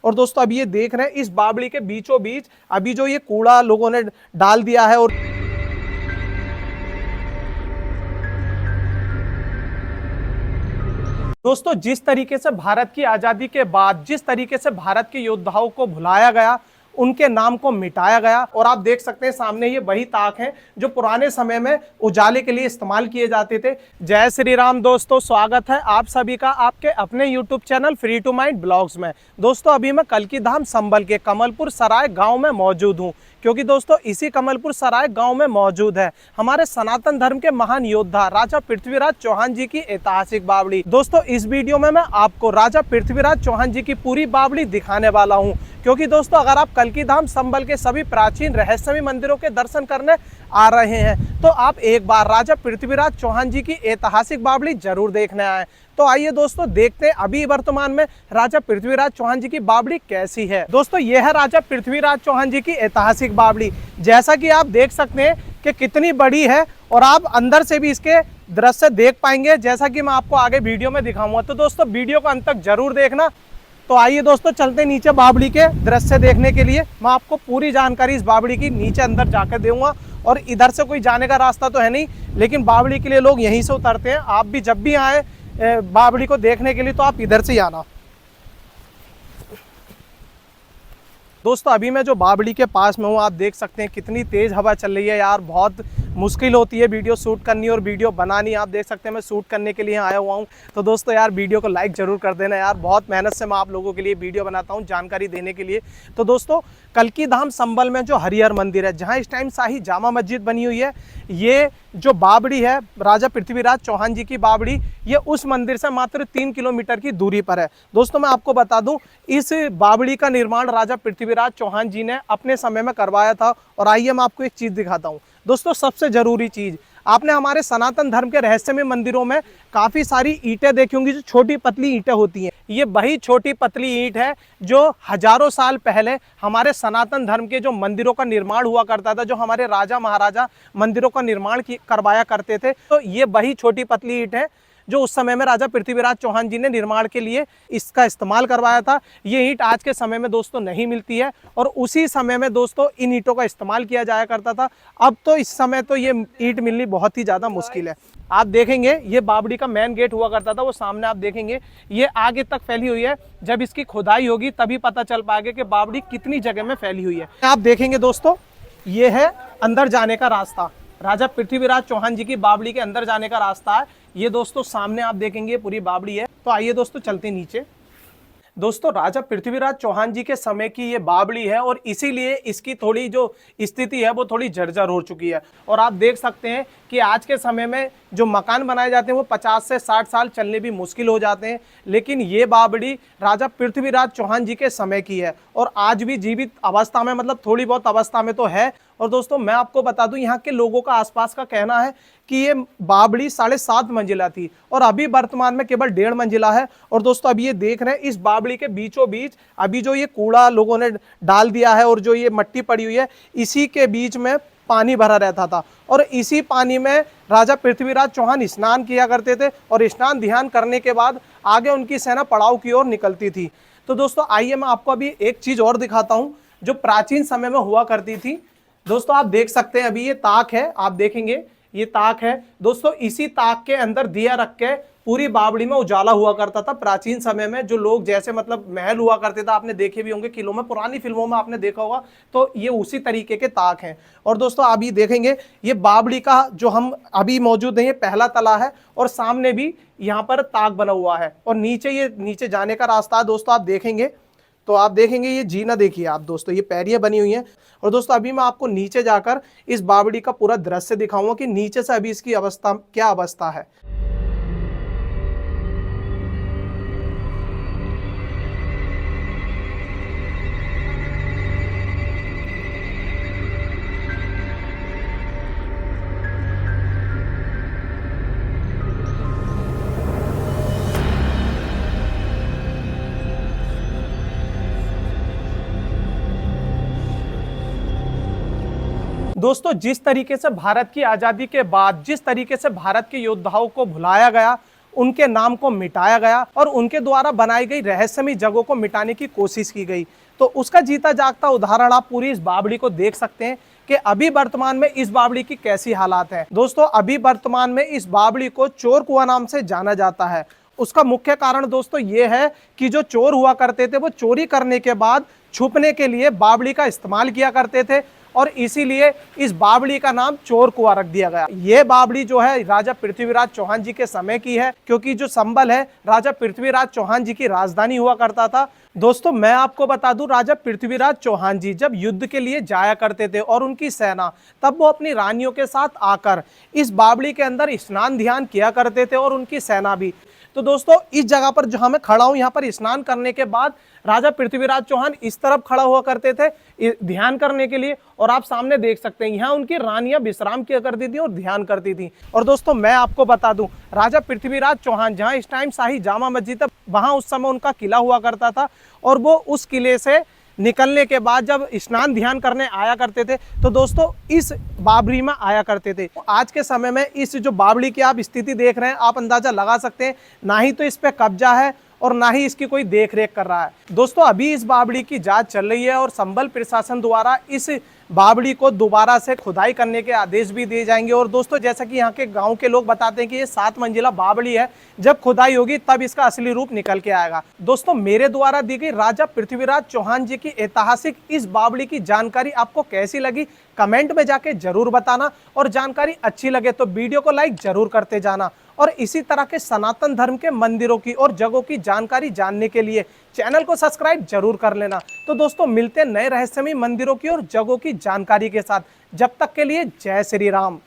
और दोस्तों अभी ये देख रहे हैं इस बावड़ी के बीचों बीच अभी जो ये कूड़ा लोगों ने डाल दिया है। और दोस्तों जिस तरीके से भारत की आजादी के बाद जिस तरीके से भारत के योद्धाओं को भुलाया गया, उनके नाम को मिटाया गया, और आप देख सकते हैं सामने ये वही ताक हैं जो पुराने समय में उजाले के लिए इस्तेमाल किए जाते थे। जय श्री राम दोस्तों, स्वागत है आप सभी का आपके अपने YouTube channel free to mind blogs में। दोस्तों अभी मैं कल्की धाम संभल के कमलपुर सराय गांव में मौजूद हूं, क्योंकि दोस्तों इसी कमलपुर सराय गांव में मौजूद है हमारे सनातन धर्म के महान योद्धा राजा पृथ्वीराज चौहान जी की ऐतिहासिक बावड़ी। दोस्तों इस वीडियो में मैं आपको राजा पृथ्वीराज चौहान जी की पूरी बावड़ी दिखाने वाला हूं, क्योंकि दोस्तों अगर आप कल्की धाम संभल के सभी प्राचीन रहस्यमय मंदिरों के दर्शन करने आ रहे हैं तो आप एक बार राजा पृथ्वीराज चौहान जी की ऐतिहासिक बावड़ी जरूर देखने आए। तो आइए दोस्तों देखते हैं अभी वर्तमान में राजा पृथ्वीराज चौहान जी की बावड़ी कैसी है। दोस्तों यह है राजा पृथ्वीराज चौहान जी की ऐतिहासिक बावड़ी। जैसा कि आप देख सकते हैं कि कितनी बड़ी है, और आप अंदर से भी इसके दृश्य देख पाएंगे जैसा कि मैं आपको आगे वीडियो में दिखाऊंगा। तो दोस्तों वीडियो को अंत तक जरूर देखना। तो आइए दोस्तों चलते नीचे बावड़ी के दृश्य देखने के लिए। मैं आपको पूरी जानकारी इस बावड़ी की नीचे अंदर जाकर दूंगा, और इधर से कोई जाने का रास्ता तो है नहीं, लेकिन बावड़ी के लिए लोग यहीं से उतरते हैं। आप भी जब भी आए बावड़ी को देखने के लिए तो आप इधर से ही आना। दोस्तों अभी मैं जो बावड़ी के पास में हूँ, आप देख सकते हैं कितनी तेज हवा चल रही है यार। बहुत मुश्किल होती है वीडियो शूट करनी और वीडियो बनानी। आप देख सकते हैं मैं शूट करने के लिए आया हुआ हूँ। तो दोस्तों यार वीडियो को लाइक जरूर कर देना यार, बहुत मेहनत से मैं आप लोगों के लिए वीडियो बनाता हूँ जानकारी देने के लिए। तो दोस्तों कल्की धाम संभल में जो हरिहर मंदिर है, जहाँ इस टाइम शाही जामा मस्जिद बनी हुई है, ये जो बावड़ी है राजा पृथ्वीराज चौहान जी की बावड़ी, ये उस मंदिर से मात्र 3 किलोमीटर की दूरी पर है। दोस्तों मैं आपको बता दूं इस बावड़ी का निर्माण राजा पृथ्वीराज चौहान जी ने अपने समय में करवाया था। और आइए मैं आपको एक चीज़ दिखाता हूं। दोस्तों सबसे ज़रूरी चीज़, आपने हमारे सनातन धर्म के रहस्यमय मंदिरों में काफ़ी सारी ईंटें देखी होंगी जो छोटी पतली ईंटें होती हैं। ये वही छोटी पतली ईंट है जो हजारों साल पहले हमारे सनातन धर्म के जो मंदिरों का निर्माण हुआ करता था, जो हमारे राजा महाराजा मंदिरों का निर्माण करवाया करते थे। तो ये वही छोटी पतली ईंट है जो उस समय में राजा पृथ्वीराज चौहान जी ने निर्माण के लिए इसका इस्तेमाल करवाया था। ये ईंट आज के समय में दोस्तों नहीं मिलती है, और उसी समय में दोस्तों इन ईंटों का इस्तेमाल किया जाया करता था। अब तो इस समय तो ये ईंट मिलनी बहुत ही ज़्यादा मुश्किल है। आप देखेंगे ये बावड़ी का मेन गेट हुआ करता था, वो सामने आप देखेंगे ये आगे तक फैली हुई है। जब इसकी खुदाई होगी तभी पता चल पाएगा कि बावड़ी कितनी जगह में फैली हुई है। आप देखेंगे दोस्तों ये है अंदर जाने का रास्ता, राजा पृथ्वीराज चौहान जी की बावड़ी के अंदर जाने का रास्ता है। ये दोस्तों सामने आप देखेंगे पूरी बावड़ी है। तो आइए दोस्तों चलते नीचे। दोस्तों राजा पृथ्वीराज चौहान जी के समय की ये बावड़ी है, और इसीलिए इसकी थोड़ी जो स्थिति है वो थोड़ी जर्जर हो चुकी है। और आप देख सकते हैं कि आज के समय में जो मकान बनाए जाते हैं वो 50 से 60 साल चलने भी मुश्किल हो जाते हैं, लेकिन ये बावड़ी राजा पृथ्वीराज चौहान जी के समय की है और आज भी जीवित अवस्था में, मतलब थोड़ी बहुत अवस्था में तो है। और दोस्तों मैं आपको बता दूं यहाँ के लोगों का आसपास का कहना है कि ये बावड़ी 7.5 मंजिला थी और अभी वर्तमान में केवल 1.5 मंजिला है। और दोस्तों अभी ये देख रहे हैं इस बावड़ी के बीचों बीच अभी जो ये कूड़ा लोगों ने डाल दिया है और जो ये मट्टी पड़ी हुई है, इसी के बीच में पानी भरा रहता था, और इसी पानी में राजा पृथ्वीराज चौहान स्नान किया करते थे, और स्नान ध्यान करने के बाद आगे उनकी सेना पड़ाव की ओर निकलती थी। तो दोस्तों आइए मैं आपको अभी एक चीज और दिखाता हूं जो प्राचीन समय में हुआ करती थी। दोस्तों आप देख सकते हैं अभी ये ताक है, आप देखेंगे ये ताक है। दोस्तों इसी ताक के अंदर दिया रख के पूरी बावड़ी में उजाला हुआ करता था प्राचीन समय में। जो लोग जैसे मतलब महल हुआ करते थे, आपने देखे भी होंगे किलों में, पुरानी फिल्मों में आपने देखा होगा, तो ये उसी तरीके के ताक हैं। और दोस्तों अभी देखेंगे ये बावड़ी का जो हम अभी मौजूद है, ये पहला तला है, और सामने भी यहाँ पर ताक बना हुआ है, और नीचे ये नीचे जाने का रास्ता है। दोस्तों आप देखेंगे तो आप देखेंगे ये जीना देखिए आप दोस्तों, ये पैड़ियाँ बनी हुई हैं। और दोस्तों अभी मैं आपको नीचे जाकर इस बावड़ी का पूरा दृश्य दिखाऊंगा कि नीचे से अभी इसकी अवस्था क्या अवस्था है। दोस्तों जिस तरीके से भारत की आज़ादी के बाद जिस तरीके से भारत के योद्धाओं को भुलाया गया, उनके नाम को मिटाया गया और उनके द्वारा बनाई गई रहस्यमयी जगहों को मिटाने की कोशिश की गई। तो उसका जीता जागता उदाहरण आप पूरी इस बावड़ी को देख सकते हैं कि अभी वर्तमान में इस बावड़ी की कैसी हालात है। दोस्तों अभी वर्तमान में इस बावड़ी को चोर कुआं नाम से जाना जाता है। उसका मुख्य कारण दोस्तों ये है कि जो चोर हुआ करते थे वो चोरी करने के बाद छुपने के लिए बावड़ी का इस्तेमाल किया करते थे और इसीलिए इस बावड़ी का नाम चोर कुआं रख दिया गया। ये बावड़ी जो है राजा पृथ्वीराज चौहान जी के समय की है, क्योंकि जो संबल है राजा पृथ्वीराज चौहान जी की राजधानी हुआ करता था। दोस्तों मैं आपको बता दूं, राजा पृथ्वीराज चौहान जी जब युद्ध के लिए जाया करते थे और उनकी सेना, तब वो अपनी रानियों के साथ आकर इस बावड़ी के अंदर स्नान ध्यान किया करते थे और उनकी सेना भी। तो दोस्तों इस जगह पर जहां मैं खड़ा हूं, यहाँ पर स्नान करने के बाद राजा पृथ्वीराज चौहान इस तरफ खड़ा हुआ करते थे ध्यान करने के लिए, और आप सामने देख सकते हैं यहाँ उनकी रानियां विश्राम किया करती थी और ध्यान करती थी। और दोस्तों मैं आपको बता दूं, राजा पृथ्वीराज चौहान जहां इस टाइम शाही जामा मस्जिद है, वहां उस समय उनका किला हुआ करता था और वो उस किले से निकलने के बाद जब स्नान ध्यान करने आया करते थे तो दोस्तों इस बावड़ी में आया करते थे। आज के समय में इस जो बावड़ी की आप स्थिति देख रहे हैं, आप अंदाजा लगा सकते हैं, ना ही तो इस पे कब्जा है और ना ही इसकी कोई देख रेख कर रहा है। दोस्तों अभी इस बावड़ी की जांच चल रही है और संबल प्रशासन द्वारा इस बावड़ी को दोबारा से खुदाई करने के आदेश भी दिए जाएंगे। और दोस्तों जैसा कि यहाँ के गांव के लोग बताते हैं कि ये 7 मंजिला बावड़ी है, जब खुदाई होगी तब इसका असली रूप निकल के आएगा। दोस्तों मेरे द्वारा दी गई राजा पृथ्वीराज चौहान जी की ऐतिहासिक इस बावड़ी की जानकारी आपको कैसी लगी, कमेंट में जाके जरूर बताना, और जानकारी अच्छी लगे तो वीडियो को लाइक जरूर करते जाना। और इसी तरह के सनातन धर्म के मंदिरों की और जगहों की जानकारी जानने के लिए चैनल को सब्सक्राइब जरूर कर लेना। तो दोस्तों मिलते हैं नए रहस्यमयी मंदिरों की और जगहों की जानकारी के साथ। जब तक के लिए जय श्री राम।